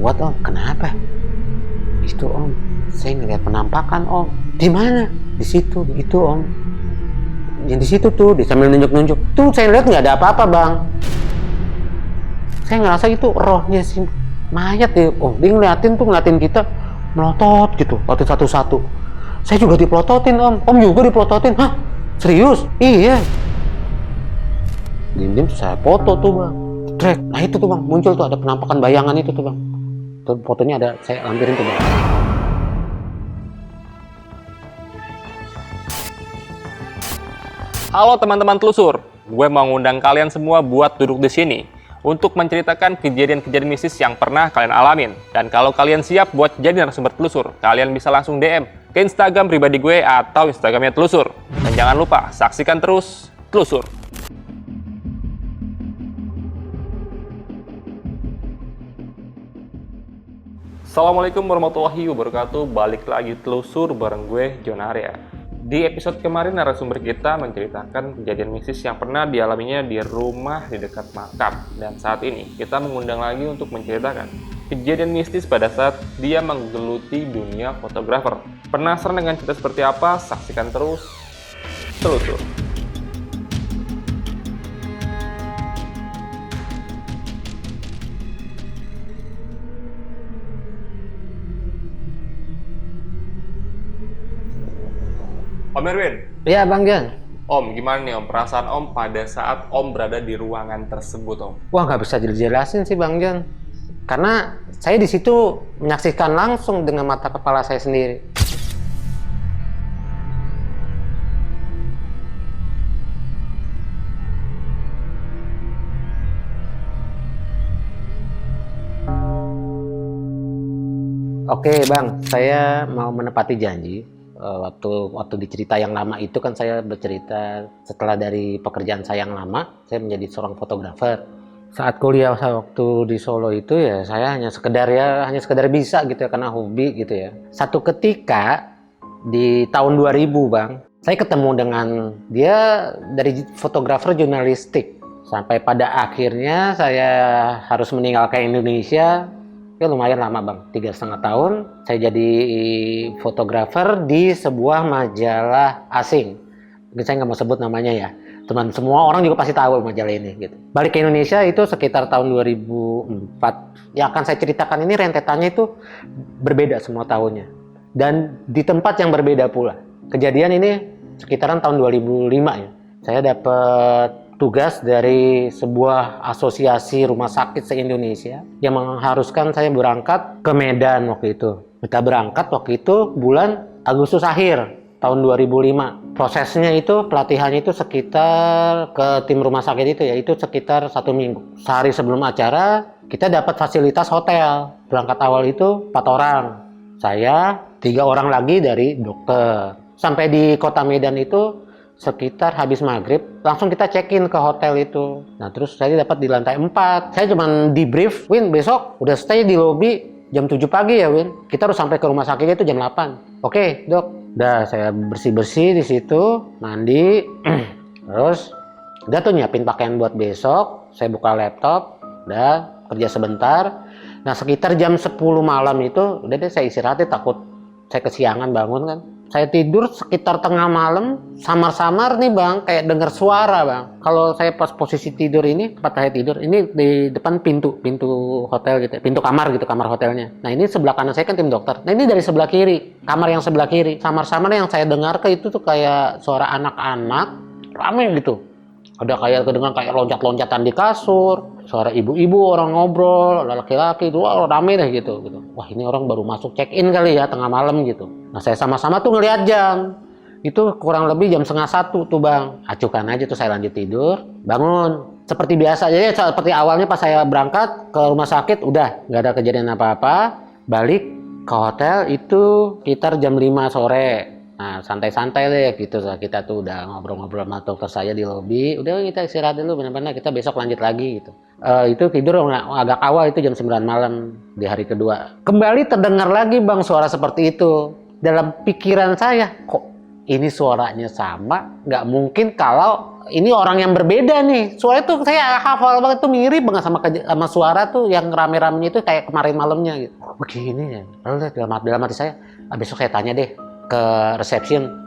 What om? Kenapa? Itu om, saya ngeliat penampakan om. Di mana? Di situ, itu om. Yang di situ tuh, di sambil nunjuk-nunjuk. Tuh saya lihat nggak ada apa-apa bang. Saya ngerasa itu rohnya si mayat ya om. Dia ngeliatin kita melotot gitu, waktu satu-satu. Saya juga dipelototin om juga dipelototin. Hah? Serius? Iya. Diem-diem saya foto tuh bang. Track. Nah itu tuh bang, muncul tuh ada penampakan bayangan itu tuh bang. Tuh fotonya ada, saya lampirin tuh bang. Halo teman-teman telusur, gue mau ngundang kalian semua buat duduk di sini untuk menceritakan kejadian-kejadian mistis yang pernah kalian alamin. Dan kalau kalian siap buat jadi narasumber telusur, kalian bisa langsung DM ke Instagram pribadi gue atau Instagramnya telusur. Dan jangan lupa saksikan terus telusur. Assalamualaikum warahmatullahi wabarakatuh. Balik lagi telusur bareng gue John Arya. Di episode kemarin narasumber kita menceritakan kejadian mistis yang pernah dialaminya di rumah di dekat makam. Dan saat ini kita mengundang lagi untuk menceritakan kejadian mistis pada saat dia menggeluti dunia fotografer. Penasaran dengan cerita seperti apa? Saksikan terus telusur. Om Erwin, Iya bang Jan. Om, gimana nih Om perasaan Om pada saat Om berada di ruangan tersebut Om? Wah nggak bisa dijelasin sih bang Jan. Karena saya di situ menyaksikan langsung dengan mata kepala saya sendiri. Oke bang, saya mau menepati janji. Waktu di cerita yang lama itu kan saya bercerita setelah dari pekerjaan saya yang lama, saya menjadi seorang fotografer. Saat kuliah waktu di Solo itu ya saya hanya sekedar bisa gitu ya, karena hobi gitu ya. Satu ketika di tahun 2000 bang, saya ketemu dengan dia dari fotografer jurnalistik. Sampai pada akhirnya saya harus meninggalkan Indonesia. Ya lumayan lama bang, 3,5 tahun saya jadi fotografer di sebuah majalah asing. Mungkin saya nggak mau sebut namanya ya, teman semua orang juga pasti tahu majalah ini gitu. Balik ke Indonesia itu sekitar tahun 2004. Yang akan saya ceritakan ini rentetannya itu berbeda semua tahunnya, dan di tempat yang berbeda pula. Kejadian ini sekitaran tahun 2005 ya. Saya dapat tugas dari sebuah asosiasi rumah sakit se-Indonesia yang mengharuskan saya berangkat ke Medan waktu itu. Kita berangkat waktu itu bulan Agustus akhir tahun 2005. Prosesnya itu, pelatihannya itu sekitar ke tim rumah sakit itu ya, itu sekitar 1 minggu. Sehari sebelum acara, kita dapat fasilitas hotel. Berangkat awal itu 4 orang. Saya, 3 orang lagi dari dokter. Sampai di kota Medan itu sekitar habis maghrib, langsung kita check-in ke hotel itu. Nah terus saya dapat di lantai 4. Saya cuma di brief, Win besok udah stay di lobby jam 7 pagi ya Win. Kita harus sampai ke rumah sakitnya itu jam 8. Oke dok. Udah saya bersih-bersih di situ, mandi. Terus udah tuh nyiapin pakaian buat besok. Saya buka laptop, udah kerja sebentar. Nah sekitar jam 10 malam itu udah deh saya istirahat, takut saya kesiangan bangun kan. Saya tidur sekitar tengah malam, samar-samar nih bang, kayak dengar suara bang. Kalau saya pas posisi tidur ini, tempat saya tidur, ini di depan pintu hotel gitu, pintu kamar gitu, kamar hotelnya. Nah ini sebelah kanan saya kan tim dokter. Nah ini dari sebelah kiri, kamar yang sebelah kiri. Samar-samar yang saya dengar ke itu tuh kayak suara anak-anak, rame gitu. Ada kayak kedengaran kayak loncat-loncatan di kasur, suara ibu-ibu orang ngobrol, laki-laki, wah rame deh gitu. Wah ini orang baru masuk check-in kali ya, tengah malam gitu. Nah saya sama-sama tuh ngeliat jam, itu kurang lebih jam 12:30 tuh bang. Acukan aja tuh saya lanjut tidur, bangun. Seperti biasa aja, seperti awalnya pas saya berangkat ke rumah sakit, udah nggak ada kejadian apa-apa. Balik ke hotel itu sekitar jam 5 sore. Nah santai-santai deh gitu, kita tuh udah ngobrol-ngobrol sama dokter saya di lobi. Udah kita istirahat dulu, benar-benar kita besok lanjut lagi gitu. Itu tidur agak awal, itu jam 9 malam di hari kedua. Kembali terdengar lagi bang suara seperti itu. Dalam pikiran saya, kok ini suaranya sama, nggak mungkin kalau ini orang yang berbeda nih. Suara itu saya hafal banget tuh, mirip banget sama suara tuh yang rame-ramenya itu kayak kemarin malamnya gitu. Begini ya. Lalu dalam hati saya, besok saya tanya deh ke reception.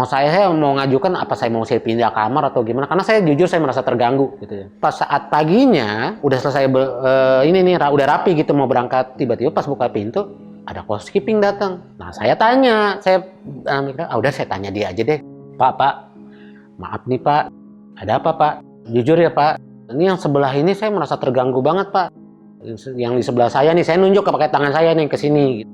Saya mau ngajukan apa saya mau pindah kamar atau gimana, karena saya jujur saya merasa terganggu gitu ya. Pas saat paginya udah selesai udah rapi gitu mau berangkat, tiba-tiba pas buka pintu ada housekeeping datang. Nah saya tanya, udah saya tanya dia aja deh. Pak, maaf nih Pak, ada apa Pak? Jujur ya Pak, ini yang sebelah ini saya merasa terganggu banget Pak. Yang di sebelah saya nih, saya nunjuk pakai tangan saya nih ke sini.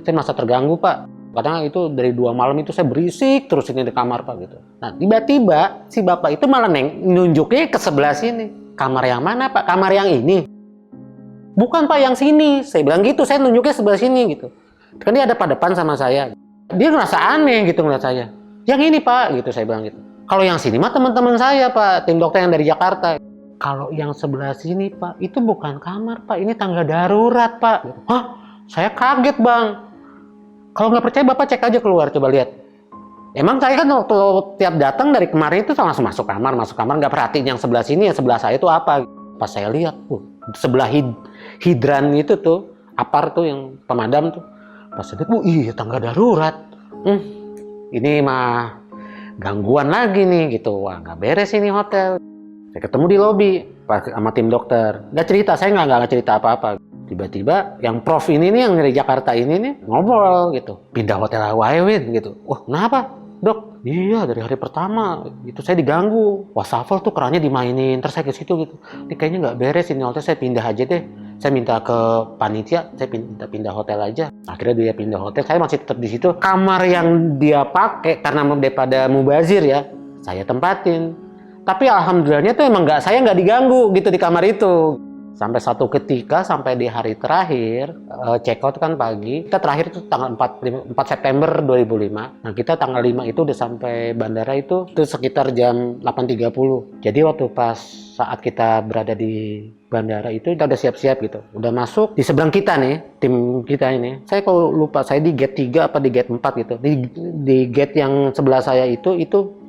Saya merasa terganggu Pak. Katanya itu dari 2 malam itu saya berisik terus ini di kamar Pak gitu. Nah tiba-tiba si bapak itu malah nunjuknya ke sebelah sini. Kamar yang mana Pak? Kamar yang ini? Bukan Pak, yang sini. Saya bilang gitu, saya nunjuknya sebelah sini gitu. Kan dia ada pada depan sama saya. Dia ngerasa aneh gitu ngeliat saya. Yang ini Pak gitu, saya bilang gitu. Kalau yang sini mah teman-teman saya Pak, tim dokter yang dari Jakarta. Kalau yang sebelah sini Pak, itu bukan kamar Pak, ini tangga darurat Pak. Hah? Saya kaget Bang. Kalau nggak percaya Bapak cek aja keluar, coba lihat. Emang saya kan waktu tiap datang dari kemarin itu langsung masuk kamar, nggak perhatiin yang sebelah sini, yang sebelah saya itu apa. Pas saya lihat, sebelah hidran itu tuh, apar tuh yang pemadam tuh. Pas saya lihat, iya tangga darurat. Ini mah gangguan lagi nih gitu. Wah nggak beres ini hotel. Saya ketemu di lobi sama tim dokter. Nggak cerita, saya nggak cerita apa-apa. Tiba-tiba yang prof ini nih yang dari Jakarta ini nih ngobrol gitu. Pindah hotel Win gitu. Wah kenapa dok? Iya dari hari pertama itu saya diganggu. Wastafel tuh kerannya dimainin. Terus saya ke situ gitu. Ini kayaknya nggak beres ini hotel, saya pindah aja deh. Saya minta ke panitia, saya pindah hotel aja. Akhirnya dia pindah hotel, saya masih tetap di situ. Kamar yang dia pakai karena daripada mubazir ya, saya tempatin. Tapi alhamdulillahnya tuh emang saya nggak diganggu gitu di kamar itu. Sampai satu ketika, sampai di hari terakhir, check out kan pagi. Kita terakhir itu tanggal 4 September 2005. Nah kita tanggal 5 itu udah sampai bandara itu sekitar jam 8.30. Jadi waktu pas saat kita berada di bandara itu, kita udah siap-siap gitu. Udah masuk, di seberang kita nih, tim kita ini. Saya kalau lupa, saya di gate 3 apa di gate 4 gitu. Di gate yang sebelah saya itu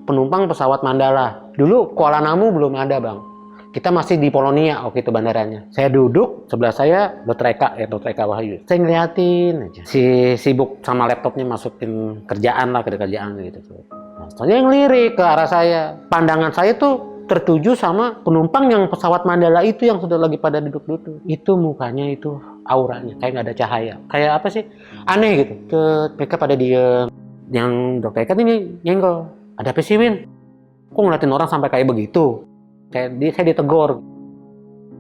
penumpang pesawat Mandala. Dulu Kuala Namu belum ada Bang. Kita masih di Polonia waktu itu bandaranya. Saya duduk, sebelah saya Dr. Eka Wahyu. Saya ngeliatin aja. Sibuk sama laptopnya masukin kerjaan gitu. Nah, soalnya yang lirik ke arah saya. Pandangan saya tuh tertuju sama penumpang yang pesawat Mandala itu yang sudah lagi pada duduk-duduk. Itu mukanya itu auranya kayak nggak ada cahaya. Kayak apa sih? Aneh gitu. Mereka pada diem. Yang Dr. Eka ini nyenggol. Ada apa sih Win? Kok ngeliatin orang sampai kayak begitu? Saya ditegur.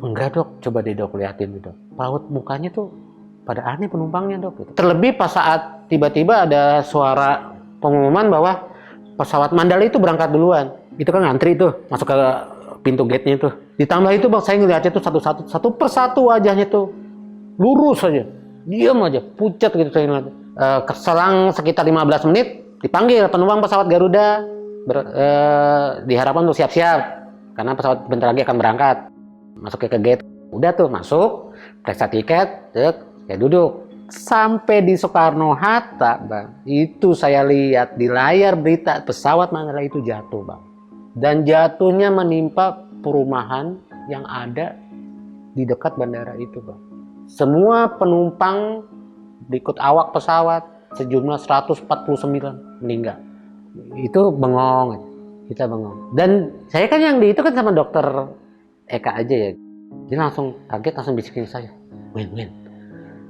Enggak dok, coba deh dok liatin gitu. Paut mukanya tuh pada aneh penumpangnya dok. Gitu. Terlebih pas saat tiba-tiba ada suara pengumuman bahwa pesawat Mandala itu berangkat duluan. Itu kan ngantri tuh, masuk ke pintu gate-nya tuh. Ditambah itu bang, saya ngeliatnya tuh satu persatu wajahnya tuh lurus aja, diam aja, pucat gitu saya ngeliat. Selang sekitar 15 menit dipanggil penumpang pesawat Garuda, diharapkan untuk siap-siap. Karena pesawat bentar lagi akan berangkat. Masuk ke gate. Udah tuh masuk, periksa tiket, saya duduk. Sampai di Soekarno-Hatta, Bang. Itu saya lihat di layar berita pesawat Mandala itu jatuh, Bang. Dan jatuhnya menimpa perumahan yang ada di dekat bandara itu, Bang. Semua penumpang ikut awak pesawat sejumlah 149 meninggal. Itu bengong. Kita bengong. Dan saya kan yang itu kan sama dokter Eka aja ya. Dia langsung kaget, langsung bisikin saya. Win,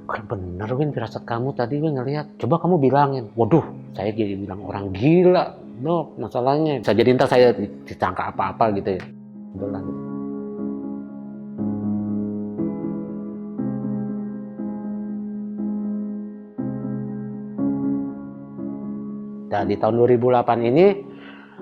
kan bener Win firasat kamu tadi Win ngeliat. Coba kamu bilangin. Waduh, saya jadi bilang orang gila. Dok, masalahnya. Bisa jadi ntar saya ditangkap apa-apa gitu ya. Udah lah. Dan di tahun 2008 ini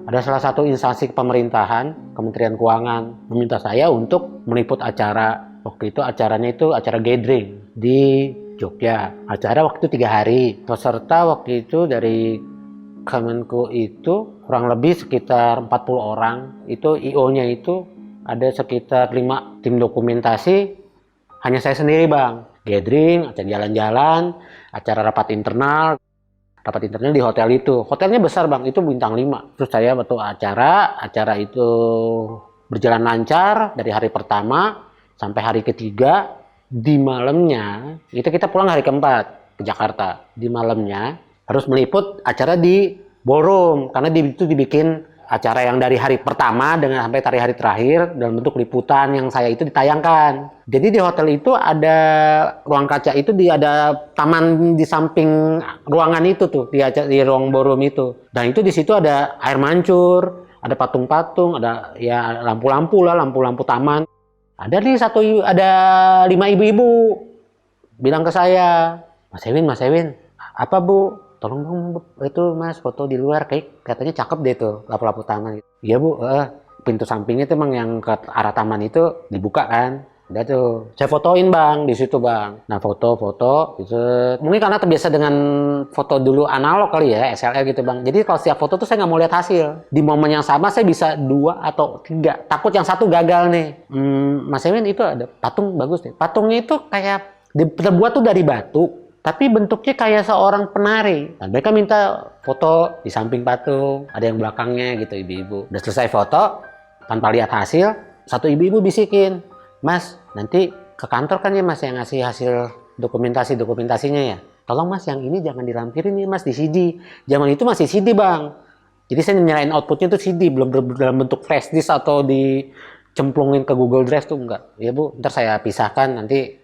ada salah satu instansi pemerintahan, Kementerian Keuangan, meminta saya untuk meliput acara. Waktu itu acaranya itu acara gathering di Jogja. Acara waktu itu 3 hari. Peserta waktu itu dari Kemenko itu kurang lebih sekitar 40 orang. Itu IO-nya itu ada sekitar 5 tim dokumentasi. Hanya saya sendiri Bang. Gathering, acara jalan-jalan, acara rapat internal. Dapat interview di hotel itu. Hotelnya besar bang, itu bintang 5. Terus saya waktu acara itu berjalan lancar dari hari pertama sampai hari ketiga. Di malamnya, itu kita pulang hari keempat ke Jakarta. Di malamnya harus meliput acara di ballroom, karena itu dibikin acara yang dari hari pertama dengan sampai hari terakhir dalam bentuk liputan yang saya itu ditayangkan. Jadi di hotel itu ada ruang kaca itu ada taman di samping ruangan itu tuh di ruang ballroom itu. Dan itu di situ ada air mancur, ada patung-patung, ada ya lampu-lampu lah, lampu-lampu taman. Ada 5 ibu-ibu bilang ke saya, Mas Ewin, apa Bu? Tolong dong itu Mas foto di luar, katanya cakep deh tuh lampu-lampu taman. Iya Bu, pintu sampingnya tuh emang yang ke arah taman itu dibuka kan. Udah tuh, saya fotoin bang di situ bang. Nah foto itu mungkin karena terbiasa dengan foto dulu analog kali ya, SLR gitu bang. Jadi kalau setiap foto tuh saya nggak mau lihat hasil. Di momen yang sama saya bisa 2 atau 3. Takut yang satu gagal nih. Mas Ewin itu ada patung bagus nih. Patungnya itu kayak terbuat tuh dari batu, tapi bentuknya kayak seorang penari. Dan mereka minta foto di samping patung, ada yang belakangnya gitu ibu-ibu. Udah selesai foto, tanpa lihat hasil, satu ibu-ibu bisikin, Mas, nanti ke kantor kan ya Mas yang ngasih hasil dokumentasinya ya. Tolong Mas yang ini jangan dilampirin nih Mas di CD. Zaman itu masih CD bang. Jadi saya nyerahin outputnya tuh CD, belum dalam bentuk flash disk atau dicemplungin ke Google Drive tuh enggak. Ya Bu, ntar saya pisahkan nanti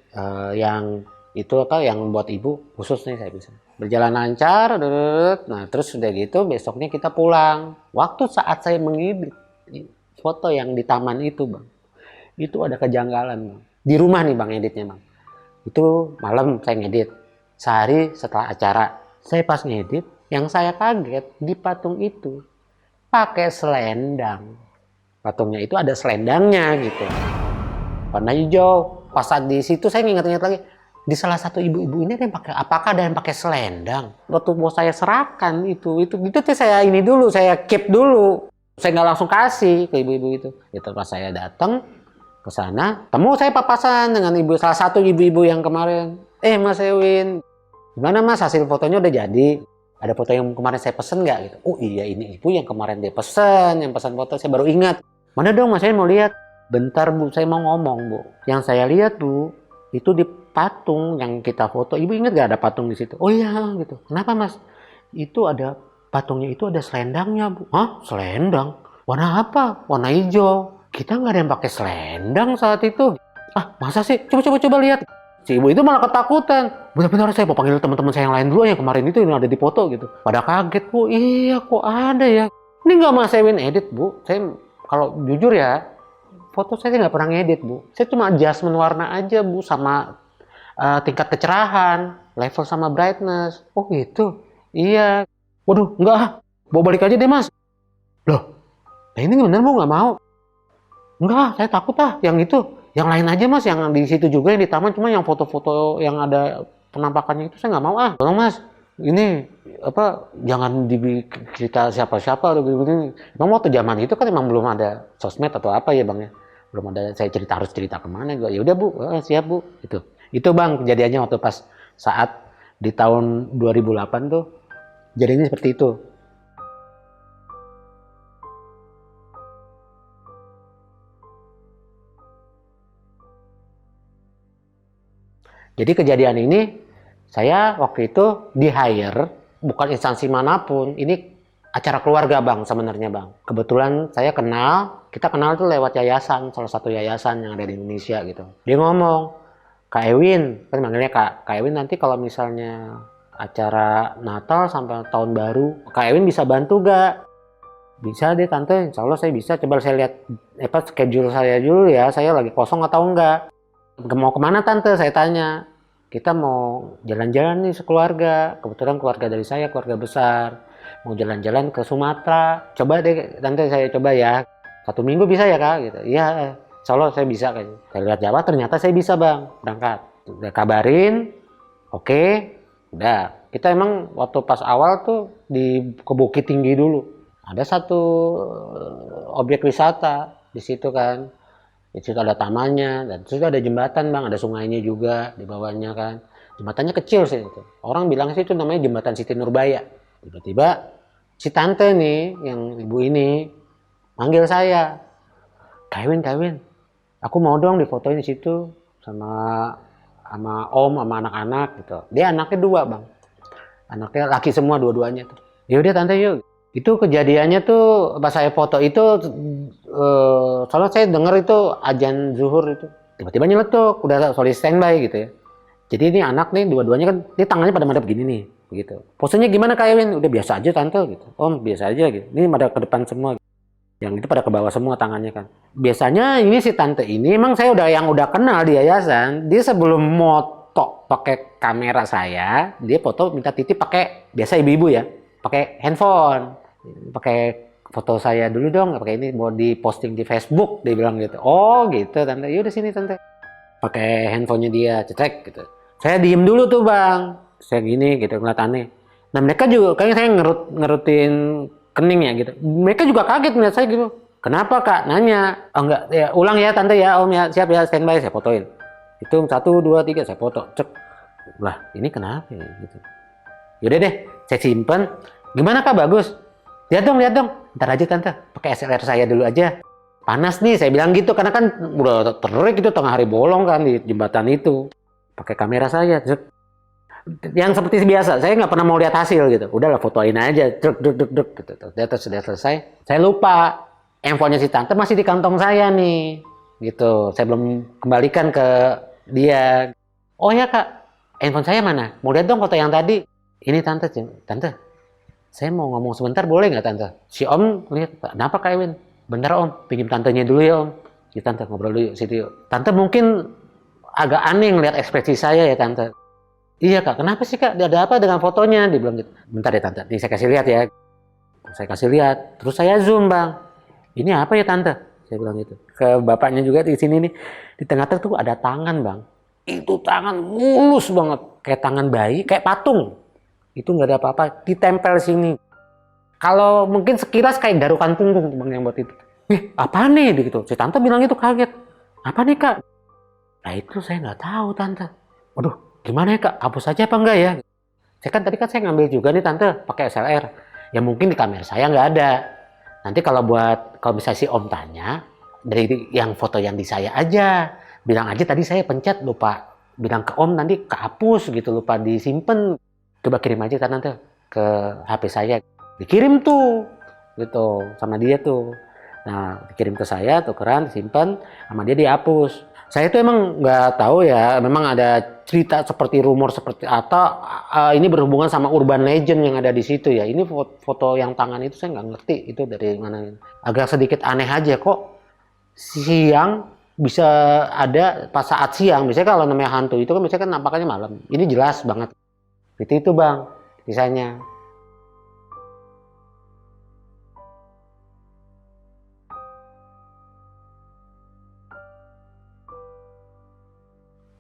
yang itu yang buat ibu khusus nih saya bisa. Berjalan lancar, nah terus udah gitu besoknya kita pulang. Waktu saat saya mengedit foto yang di taman itu bang, itu ada kejanggalan bang. Di rumah nih bang editnya bang. Itu malam saya ngedit. Sehari setelah acara, saya pas ngedit, yang saya kaget di patung itu pakai selendang. Patungnya itu ada selendangnya gitu. Warna hijau. Pas saat di situ saya ingat-ingat lagi, di salah satu ibu-ibu ini ada yang pakai, apakah ada yang pakai selendang? Waktu mau saya serahkan itu saya ini dulu, saya keep dulu. Saya nggak langsung kasih ke ibu-ibu itu. Itu pas saya datang ke sana, temu saya papasan dengan salah satu ibu-ibu yang kemarin. Mas Ewin, gimana Mas hasil fotonya udah jadi? Ada foto yang kemarin saya pesen nggak gitu? Oh iya ini ibu yang kemarin dia pesen, yang pesan foto saya baru ingat. Mana dong Mas, saya mau lihat. Bentar Bu, saya mau ngomong Bu. Yang saya lihat Bu, itu di patung yang kita foto. Ibu ingat gak ada patung di situ? Oh iya gitu. Kenapa Mas? Itu ada patungnya itu ada selendangnya Bu. Hah? Selendang? Warna apa? Warna hijau. Kita nggak ada yang pakai selendang saat itu. Ah masa sih? Coba lihat. Si ibu itu malah ketakutan. Benar-benar saya mau panggil teman-teman saya yang lain dulu yang kemarin itu yang ada di foto gitu. Pada kaget Bu. Iya kok ada ya. Ini nggak Mas Ewin edit Bu. Saya kalau jujur ya, foto saya nggak pernah ngedit Bu. Saya cuma adjustment warna aja Bu, sama tingkat kecerahan, level sama brightness. Oh gitu. Iya. Waduh, enggak. Bawa balik aja deh Mas. Loh, ini bener Bu nggak mau. Enggak, saya takut yang itu. Yang lain aja Mas, yang di situ juga yang di taman, cuma yang foto-foto yang ada penampakannya itu saya nggak mau Tolong Mas, ini jangan cerita siapa-siapa atau begini. Emang waktu zaman itu kan emang belum ada sosmed atau apa ya Bang ya. Belum ada saya harus cerita kemana juga. Ya udah Bu, siap Bu. Itu Bang kejadiannya waktu pas saat di tahun 2008 tuh jadinya seperti itu. Jadi kejadian ini saya waktu itu di hire, bukan instansi manapun, ini acara keluarga Bang sebenarnya Bang. Kebetulan saya kita kenal tuh lewat yayasan, salah satu yayasan yang ada di Indonesia gitu. Dia ngomong, Kak Ewin, kan manggilnya Kak Ewin, nanti kalau misalnya acara Natal sampai tahun baru, Kak Ewin bisa bantu gak? Bisa deh Tante, insya Allah saya bisa. Coba saya lihat schedule saya dulu ya, saya lagi kosong atau enggak. Mau kemana Tante? Saya tanya. Kita mau jalan-jalan nih sekeluarga. Kebetulan keluarga dari saya keluarga besar. Mau jalan-jalan ke Sumatera. Coba deh Tante, saya coba ya. 1 minggu bisa ya Kak? Gitu. Iya, insya Allah saya bisa. Saya lihat Jawa, ternyata saya bisa Bang. Berangkat. Udah kabarin. Oke. Udah. Kita emang waktu pas awal tuh ke Bukit Tinggi dulu. Ada satu objek wisata di situ kan. Di situ ada tamannya, dan situ ada jembatan Bang, ada sungainya juga di bawahnya kan. Jembatannya kecil sih itu. Orang bilang sih itu namanya jembatan Siti Nurbaya. Tiba-tiba si tante nih, yang ibu ini manggil saya, Kevin, aku mau dong difotoin di situ sama om, sama anak-anak gitu. Dia anaknya 2 bang, anaknya laki semua dua-duanya tuh. Yaudah tante yuk. Itu kejadiannya tuh pas saya foto itu, soalnya saya denger itu azan zuhur itu. Tiba-tiba nyeletuk, udah solid standby gitu ya. Jadi ini anak nih dua-duanya kan, ini tangannya pada madep gini nih, begitu. Posenya gimana Kak Ewin? Udah biasa aja tante gitu. Om biasa aja gitu. Ini pada ke depan semua. Yang itu pada ke bawah semua tangannya kan. Biasanya ini si tante ini emang saya udah kenal di yayasan. Dia sebelum moto pakai kamera saya, dia foto minta titip pakai biasa ibu-ibu ya, pakai handphone. Pakai foto saya dulu dong, pakai ini mau diposting di Facebook, dia bilang gitu. Oh gitu tante. Yaudah sini tante. Pakai handphonenya dia, cetek gitu. Saya diem dulu tuh bang, saya gini gitu ngeliat aneh. Nah mereka juga kayaknya saya ngerutin kening ya gitu. Mereka juga kaget ngeliat saya gitu. Kenapa kak? Nanya. Oh enggak, ya ulang ya tante ya om ya, siap ya standby, saya fotoin. Hitung 1, 2, 3, saya foto. Cek. Lah ini kenapa ya gitu. Yaudah deh, saya simpen. Gimana kak, bagus? Lihat dong. Ntar aja tante, pakai SLR saya dulu aja. Panas nih, saya bilang gitu karena kan udah terik itu tengah hari bolong kan di jembatan itu. Pakai kamera saya, yang seperti biasa, saya nggak pernah mau lihat hasil gitu. Udahlah fotoin aja, gitu. Sudah selesai. Saya lupa, handphonenya si tante masih di kantong saya nih, gitu. Saya belum kembalikan ke dia. Oh ya kak, handphone saya mana? Mau lihat dong foto yang tadi. Ini tante, saya mau ngomong sebentar boleh nggak tante? Si om lihat, kenapa kak Ewin? Bentar om, pinjam tantenya dulu ya om. Ya tante ngobrol dulu situ yuk. Tante mungkin agak aneh ngeliat ekspresi saya ya tante. Iya kak, kenapa sih kak? Ada apa dengan fotonya? Dia bilang gitu. Bentar ya tante, ini saya kasih lihat ya. Saya kasih lihat, terus saya zoom bang. Ini apa ya tante? Saya bilang gitu. Ke bapaknya juga di sini nih. Di tengah-tengah tuh ada tangan bang. Itu tangan mulus banget. Kayak tangan bayi, kayak patung. Itu nggak ada apa-apa, ditempel sini. Kalau mungkin sekilas kayak garukan punggung bang yang buat itu. Apa nih gitu. Si tante bilang itu kaget. Apa nih kak? Nah itu saya nggak tahu tante. Waduh, gimana ya kak? Hapus aja apa enggak ya? Tadi kan saya ngambil juga nih tante pakai SLR. Ya mungkin di kamera saya nggak ada. Nanti kalau bisa si om tanya dari yang foto yang di saya aja. Bilang aja tadi saya pencet lupa. Bilang ke om nanti kehapus gitu, lupa disimpan. Coba kirim aja kan tante ke HP saya. Dikirim tuh gitu sama dia tuh. Nah dikirim ke saya, tukeran, disimpan, sama dia dihapus. Saya tuh emang nggak tahu ya, memang ada cerita seperti rumor seperti atau ini berhubungan sama urban legend yang ada di situ ya. Ini foto yang tangan itu saya nggak ngerti itu dari mana. Agak sedikit aneh aja kok siang bisa ada pas saat siang. Biasanya kalau namanya hantu itu kan biasanya kan nampaknya malam. Ini jelas banget. Itu bang, kisahnya.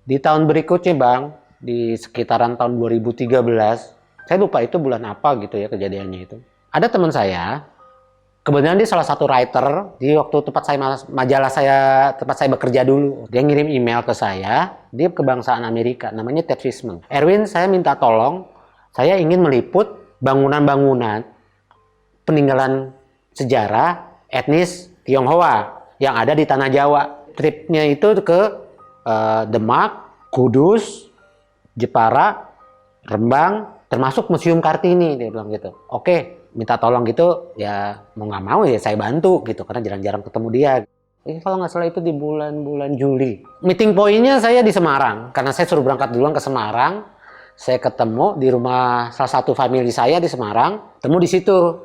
Di tahun berikutnya bang, di sekitaran tahun 2013, saya lupa itu bulan apa gitu ya kejadiannya itu. Ada teman saya, kebetulan dia salah satu writer, di waktu tempat saya bekerja dulu. Dia ngirim email ke saya, dia kebangsaan Amerika, namanya Ted Fishman. Erwin, saya minta tolong, saya ingin meliput bangunan-bangunan peninggalan sejarah etnis Tionghoa yang ada di Tanah Jawa. Tripnya itu ke Demak, Kudus, Jepara, Rembang, termasuk Museum Kartini. Dia bilang gitu. Oke, minta tolong gitu, ya mau nggak mau ya saya bantu gitu, karena jarang-jarang ketemu dia. Kalau nggak salah itu di bulan Juli. Meeting point-nya saya di Semarang, karena saya suruh berangkat duluan ke Semarang. Saya ketemu di rumah salah satu family saya di Semarang, temu di situ.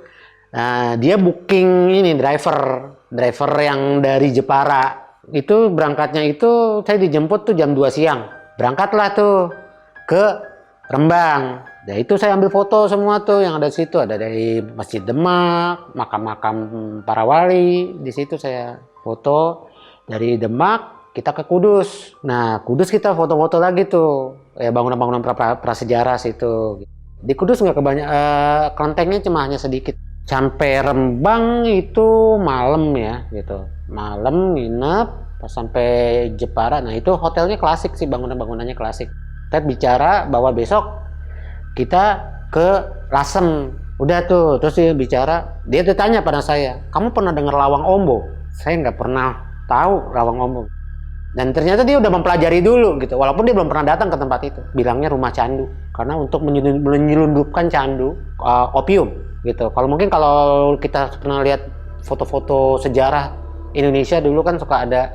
Nah, dia booking ini driver yang dari Jepara. Itu berangkatnya itu saya dijemput tuh jam 2 siang. Berangkatlah tuh ke Rembang. Nah itu saya ambil foto semua tuh yang ada di situ. Ada dari Masjid Demak, makam-makam para wali. Di situ saya foto. Dari Demak kita ke Kudus. Nah Kudus kita foto-foto lagi tuh. Ya bangunan-bangunan prasejarah situ. Di Kudus nggak kebanyakan, kelentengnya cuma hanya sedikit. Sampai Rembang itu malam ya gitu. Malam nginep pas sampai Jepara. Nah itu hotelnya klasik sih, bangunan-bangunannya klasik. Ted bicara bahwa besok kita ke Lasem. Udah tuh, terus dia bicara, dia tanya pada saya, kamu pernah dengar Lawang Ombo? Saya nggak pernah tahu Lawang Ombo. Dan ternyata dia udah mempelajari dulu gitu, walaupun dia belum pernah datang ke tempat itu. Bilangnya rumah candu, karena untuk menyelundupkan candu opium gitu. Kalau kita pernah lihat foto-foto sejarah Indonesia dulu kan suka ada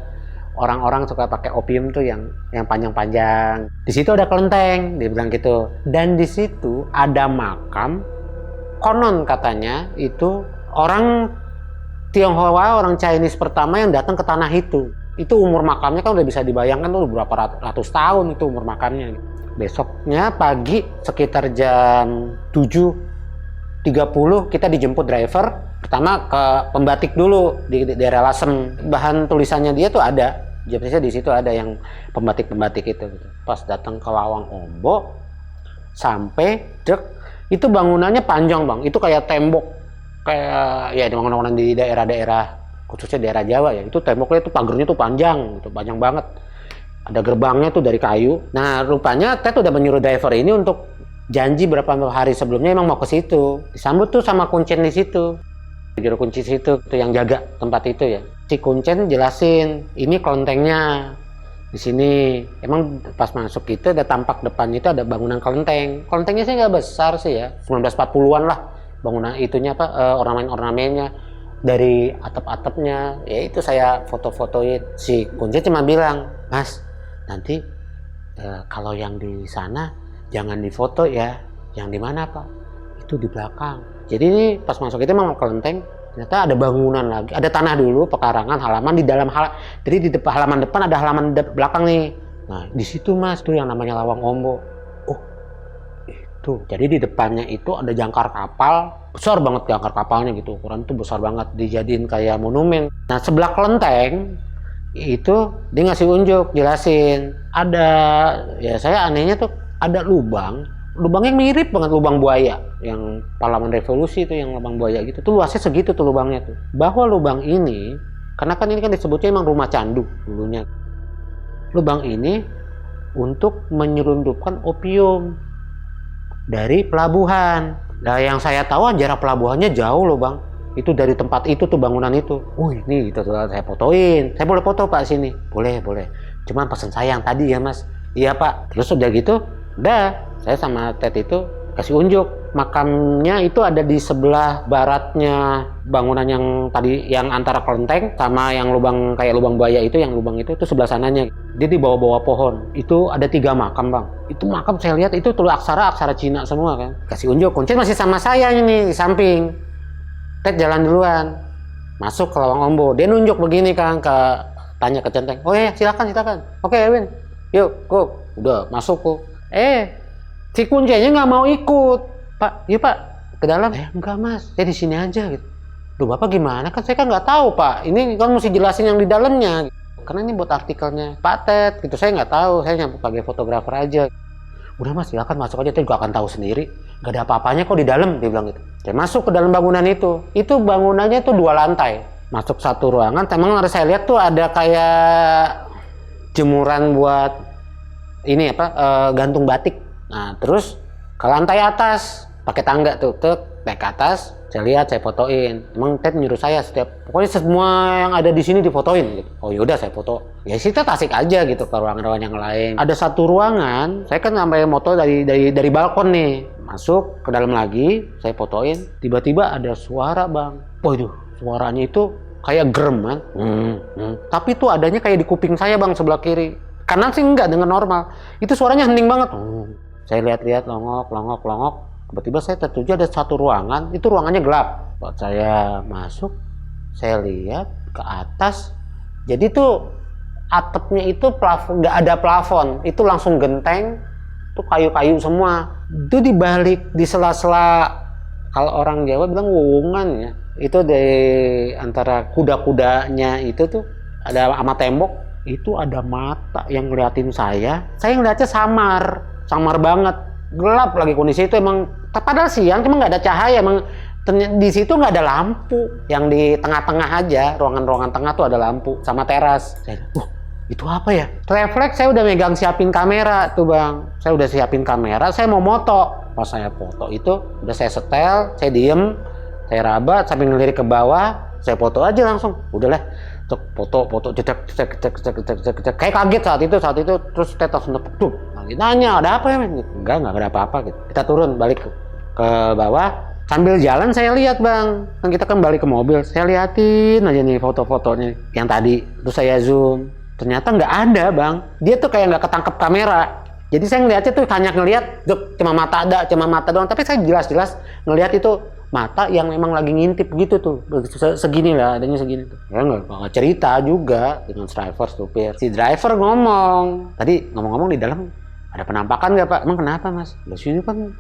orang-orang suka pakai opium tuh yang panjang-panjang. Di situ ada kelenteng, dia bilang gitu. Dan di situ ada makam, konon katanya itu orang Tionghoa, orang Chinese pertama yang datang ke tanah itu. Itu umur makamnya kan udah bisa dibayangkan tuh berapa ratus tahun itu umur makamnya. Besoknya pagi sekitar jam 7.30 kita dijemput driver. Pertama ke pembatik dulu di daerah Lasem. Bahan tulisannya dia tuh ada. Biasanya di situ ada yang pembatik-pembatik itu. Gitu. Pas datang ke Lawang Ombo sampai itu bangunannya panjang bang. Itu kayak tembok kayak ya bangunan-bangunan di daerah-daerah khususnya daerah Jawa ya, itu temboknya itu pagernya tuh panjang, gitu, panjang banget. Ada gerbangnya tuh dari kayu. Nah rupanya Ted udah menyuruh driver ini untuk janji berapa hari sebelumnya emang mau ke situ. Disambut tuh sama kuncen di situ. Juru kunci situ tuh yang jaga tempat itu ya. Si kuncen jelasin, ini kelentengnya di sini. Emang pas masuk itu ada tampak depan itu ada bangunan kelenteng. Kelentengnya sih nggak besar sih ya, 1940-an lah bangunan itunya ornamen-ornamennya. Dari atap-atapnya, ya itu saya foto-fotoin. Si kunci cuma bilang, Mas, nanti kalau yang di sana jangan difoto ya. Yang di mana Pak? Itu di belakang. Jadi ini pas masuk itu memang kelenteng, ternyata ada bangunan lagi, ada tanah dulu, pekarangan, halaman di dalam jadi di depan halaman depan ada halaman belakang nih. Nah di situ Mas, tuh yang namanya Lawang Ombo. Oh itu, jadi di depannya itu ada jangkar kapal. Besar banget jangkar kapalnya gitu, ukuran tuh besar banget, dijadiin kayak monumen. Nah sebelah kelenteng itu dia ngasih unjuk, jelasin ada, ya saya anehnya tuh ada lubangnya mirip banget lubang buaya yang pahlawan revolusi itu, yang lubang buaya gitu tuh, luasnya segitu tuh lubangnya tuh. Bahwa lubang ini, karena kan ini kan disebutnya emang rumah candu dulunya, lubang ini untuk menyelundupkan opium dari pelabuhan. Nah yang saya tahu jarak pelabuhannya jauh loh bang. Itu dari tempat itu tuh bangunan itu. Ini gitu saya fotoin. Saya boleh foto Pak sini? Boleh. Cuman pesan saya yang tadi ya Mas. Iya Pak. Terus udah gitu, saya sama Ted itu kasih unjuk. Makamnya itu ada di sebelah baratnya bangunan yang tadi, yang antara kelenteng sama yang lubang kayak lubang buaya itu, yang lubang itu sebelah sananya. Dia di bawah-bawah pohon. Itu ada 3 makam bang. Itu makam saya lihat itu tulis aksara Cina semua kan. Kasih unjuk, kunci masih sama saya ini di samping. Ted jalan duluan, masuk ke Lawang Ombo. Dia nunjuk begini kan, tanya ke centeng. Oh ya silakan. Oke Win, yuk kok. Udah masuk kok. Si kuncinya nggak mau ikut. Pak, iya Pak, ke dalam. Enggak Mas, saya di sini aja gitu. Duh Bapak gimana? Kan saya kan nggak tahu Pak. Ini kan mesti jelasin yang di dalamnya. Karena ini buat artikelnya Pak Ted gitu. Saya nggak tahu. Saya nyampe sebagai fotografer aja. Udah Mas, silakan masuk aja. Ted juga akan tahu sendiri. Gak ada apa-apanya kok di dalam, dia bilang gitu. Saya masuk ke dalam bangunan itu. Itu bangunannya tuh 2 lantai. Masuk satu ruangan. Emang harus saya lihat tuh ada kayak jemuran buat ini gantung batik. Nah terus ke lantai atas. Pakai tangga tuh, naik ke atas, saya lihat, saya fotoin. Emang Ted nyuruh saya pokoknya semua yang ada di sini difotoin gitu. Oh yaudah saya foto. Ya kita tasik aja gitu ke ruangan-ruangan yang lain. Ada satu ruangan, saya kan sampai moto dari balkon nih. Masuk ke dalam lagi, saya fotoin. Tiba-tiba ada suara bang. Waduh, suaranya itu kayak gerem kan. Tapi tuh adanya kayak di kuping saya bang, sebelah kiri. Kanan sih enggak, dengan normal. Itu suaranya hening banget. Saya lihat-lihat, longok. Tiba-tiba saya tertuju ada satu ruangan, itu ruangannya gelap. Saat saya masuk, saya lihat ke atas. Jadi tuh atapnya itu plafon, nggak ada plafon, itu langsung genteng, tuh kayu-kayu semua. Itu dibalik di sela-sela, kalau orang Jawa bilang wowongan ya. Itu dari antara kuda-kudanya itu tuh ada sama tembok, itu ada mata yang ngeliatin saya. Saya ngeliatnya samar banget. Gelap lagi kondisi itu, emang padahal siang cuma nggak ada cahaya, emang di situ nggak ada lampu, yang di tengah-tengah aja, ruangan-ruangan tengah tuh ada lampu sama teras. Saya itu apa ya? Refleks saya udah megang siapin kamera tuh bang. Saya udah siapin kamera, saya mau moto. Pas saya foto itu udah saya setel, saya diem, saya raba sambil ngelirik ke bawah, saya foto aja langsung. Udahlah, foto, cetek. Kayak kaget saat itu terus saya langsung tuh. Nanya ada apa ya? Enggak ada apa-apa gitu. Kita turun balik ke bawah. Sambil jalan saya lihat bang, kan kita kan balik ke mobil, saya liatin aja nih foto-fotonya yang tadi, terus saya zoom. Ternyata nggak ada bang, dia tuh kayak nggak ketangkep kamera. Jadi saya ngeliatnya tuh hanya ngeliat, cuma mata doang. Tapi saya jelas-jelas ngeliat itu mata yang memang lagi ngintip gitu tuh, segini lah, adanya segini tuh. Ya nggak cerita juga dengan driver supir. Si driver ngomong, tadi ngomong-ngomong di dalam ada penampakan nggak pak? Emang kenapa mas? Di sini kan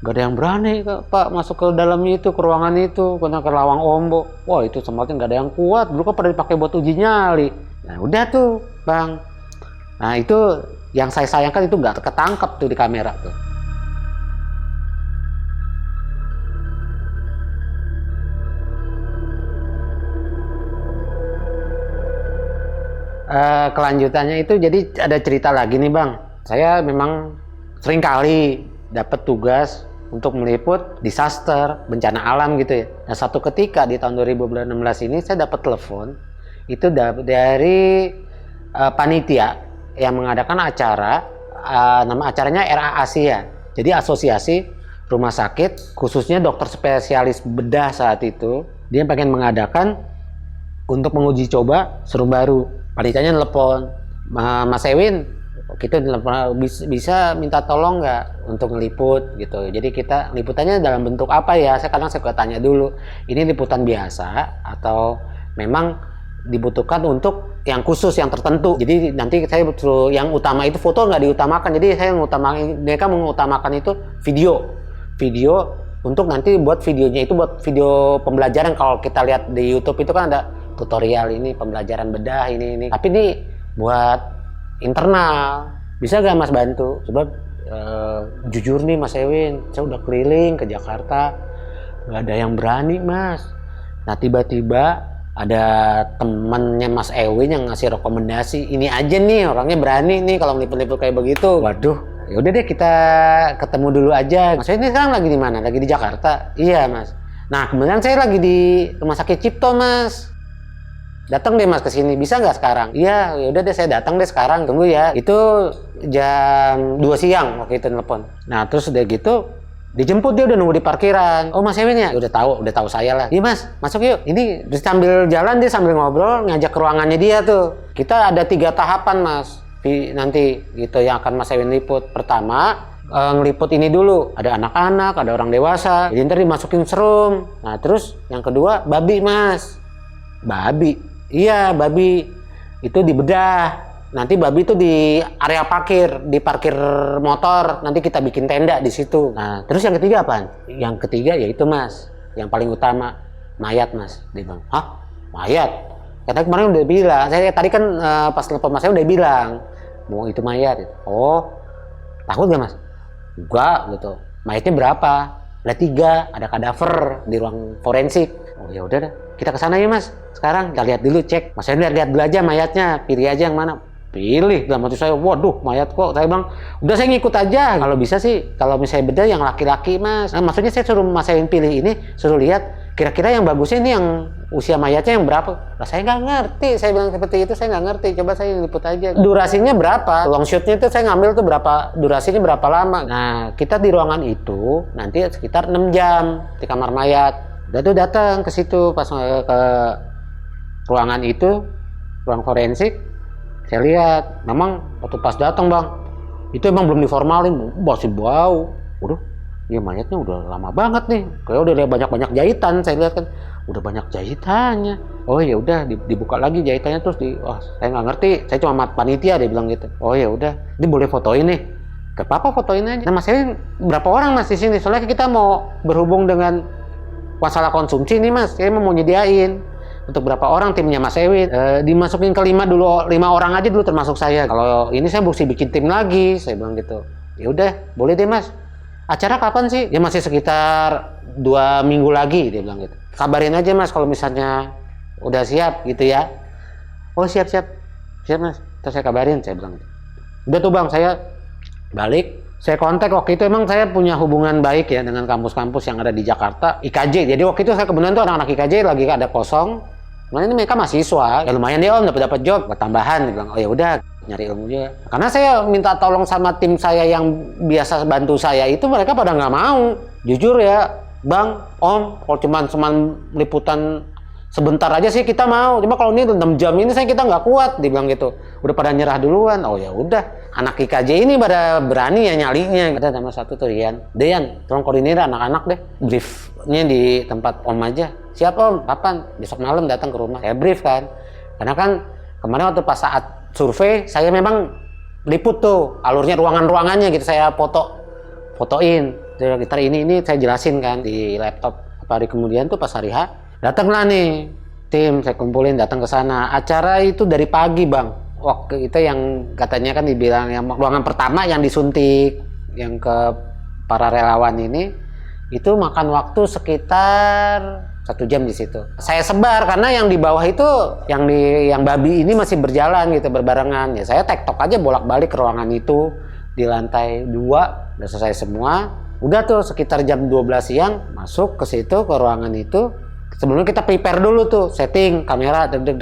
nggak ada yang berani pak masuk ke dalam itu, ke ruangan itu, karena ke lawang ombo. Wah itu tempatnya nggak ada yang kuat. Dulu kan pada dipakai buat uji nyali. Nah udah tuh bang, nah itu yang saya sayangkan itu nggak ketangkep tuh di kamera tuh. Kelanjutannya itu jadi ada cerita lagi nih bang. Saya memang sering kali dapat tugas untuk meliput disaster, bencana alam gitu ya. Nah satu ketika di tahun 2016 ini saya dapat telepon itu dari panitia yang mengadakan acara, nama acaranya RA Asia. Jadi asosiasi rumah sakit khususnya dokter spesialis bedah saat itu, dia pengen mengadakan untuk menguji coba serum baru. Panitianya telepon, Mas Ewin, kita bisa minta tolong nggak untuk ngeliput gitu. Jadi kita liputannya dalam bentuk apa ya? Saya tanya dulu, ini liputan biasa atau memang dibutuhkan untuk yang khusus, yang tertentu. Jadi nanti saya betul yang utama itu foto nggak diutamakan. Jadi saya mereka mengutamakan itu video untuk nanti buat videonya itu buat video pembelajaran. Kalau kita lihat di YouTube itu kan ada tutorial ini pembelajaran bedah ini. Tapi ini buat internal. Bisa nggak mas bantu? Sebab jujur nih mas Ewin, saya udah keliling ke Jakarta, nggak ada yang berani mas. Nah tiba-tiba ada temannya Mas Ewin yang ngasih rekomendasi, ini aja nih orangnya berani nih kalau meliput-liput kayak begitu. Waduh, ya udah deh kita ketemu dulu aja. Mas Ewin sekarang lagi di mana? Lagi di Jakarta? Iya mas. Nah kemudian saya lagi di Rumah Sakit Cipto mas. Datang deh mas ke sini, bisa nggak sekarang? Iya, ya udah deh saya datang deh sekarang. Tunggu ya. Itu jam 2 siang waktu itu telepon. Nah terus udah gitu dijemput, dia udah nunggu di parkiran. Oh mas Ewin ya? Udah tahu saya lah. Iya mas, masuk yuk. Ini sambil jalan dia sambil ngobrol ngajak ke ruangannya dia tuh. Kita ada 3 tahapan mas nanti gitu yang akan mas Ewin liput. Pertama ngeliput ini dulu, ada anak-anak, ada orang dewasa. Jadi ntar dimasukin serum. Nah terus yang kedua babi mas. Babi, iya babi itu dibedah. Nanti babi itu di area parkir, di parkir motor. Nanti kita bikin tenda di situ. Nah, terus yang ketiga apaan? Yang ketiga yaitu mas, yang paling utama mayat mas. Dia bilang, hah? Mayat? Katanya kemarin udah bilang. Saya tadi kan pas telepon mas saya udah bilang mau itu mayat. Oh, takut gak mas? Enggak gitu. Mayatnya berapa? Ada 3, ada kadaver di ruang forensik. Oh ya udah dah, kita kesana ya mas. Sekarang kita lihat dulu, cek. Mas saya lihat dulu aja mayatnya, pilih aja yang mana. Pilih, dalam hati saya, waduh mayat kok. Saya bilang, udah saya ngikut aja. Kalau bisa sih, kalau misalnya bedah yang laki-laki mas. Nah, maksudnya saya suruh mas Ewin pilih ini, suruh lihat kira-kira yang bagusnya ini yang usia mayatnya yang berapa. Nah, saya nggak ngerti, saya bilang seperti itu, saya nggak ngerti. Coba saya liput aja. Durasinya berapa? Long shootnya itu saya ngambil tuh berapa, durasinya berapa lama. Nah, kita di ruangan itu nanti sekitar 6 jam di kamar mayat. Udah tuh datang ke situ pas ke ruangan itu, ruang forensik. Saya lihat, memang waktu pas datang bang, itu emang belum diformalin, masih bau. Waduh, ya mayatnya udah lama banget nih. Kayak udah banyak-banyak jahitan, saya lihat kan, udah banyak jahitannya. Oh ya udah, dibuka lagi jahitannya terus saya nggak ngerti, saya cuma panitia dia bilang gitu. Oh ya udah, ini boleh fotoin nih. Gak apa-apa fotoin aja. Nah mas Ewin berapa orang mas di sini? Soalnya kita mau berhubung dengan masalah konsumsi nih mas, saya mau nyediain. Untuk berapa orang timnya Mas Ewin, dimasukin ke 5 dulu, 5 orang aja dulu termasuk saya. Kalau ini saya mesti bikin tim lagi, saya bilang gitu. Ya udah, boleh deh mas. Acara kapan sih? Ya masih sekitar 2 minggu lagi, dia bilang gitu. Kabarin aja mas kalau misalnya udah siap gitu ya. Oh siap mas. terus saya kabarin, saya bilang. Udah tuh bang, saya balik. Saya kontak waktu itu, emang saya punya hubungan baik ya dengan kampus-kampus yang ada di Jakarta, IKJ. Jadi waktu itu saya kebetulan tuh anak-anak IKJ lagi ada kosong. Nah ini mereka mahasiswa, ya lumayan deh om dapat job, buat tambahan. Dia bilang, oh ya udah nyari ilmu juga. Karena saya minta tolong sama tim saya yang biasa bantu saya itu, mereka pada nggak mau. Jujur ya, bang, om, kalau cuman liputan sebentar aja sih kita mau. Cuma kalau ini 6 jam ini kita nggak kuat, dibilang gitu. Udah pada nyerah duluan. Oh ya udah, anak IKJ ini pada berani ya nyalinya. Ada nama satu tuh Rian. Dean, tolong koordinir anak-anak deh. Briefnya di tempat om aja. Siap om, kapan? Besok malam datang ke rumah. Saya brief kan. Karena kan kemarin waktu pas saat survei, saya memang liput tuh alurnya, ruangan-ruangannya gitu. Saya fotoin. Gitar ini saya jelasin kan di laptop. Apa hari kemudian tuh pas hari H, datanglah nih tim, saya kumpulin datang ke sana. Acara itu dari pagi bang. Waktu itu yang katanya kan dibilang yang ruangan pertama yang disuntik, yang ke para relawan ini, itu makan waktu sekitar 1 jam di situ. Saya sebar karena yang di bawah itu, yang babi ini masih berjalan gitu berbarengan. Ya saya tektok aja bolak-balik ke ruangan itu di lantai 2, udah selesai semua. Udah tuh sekitar jam 12 siang masuk ke situ ke ruangan itu. Sebelumnya kita prepare dulu tuh, setting kamera, deg.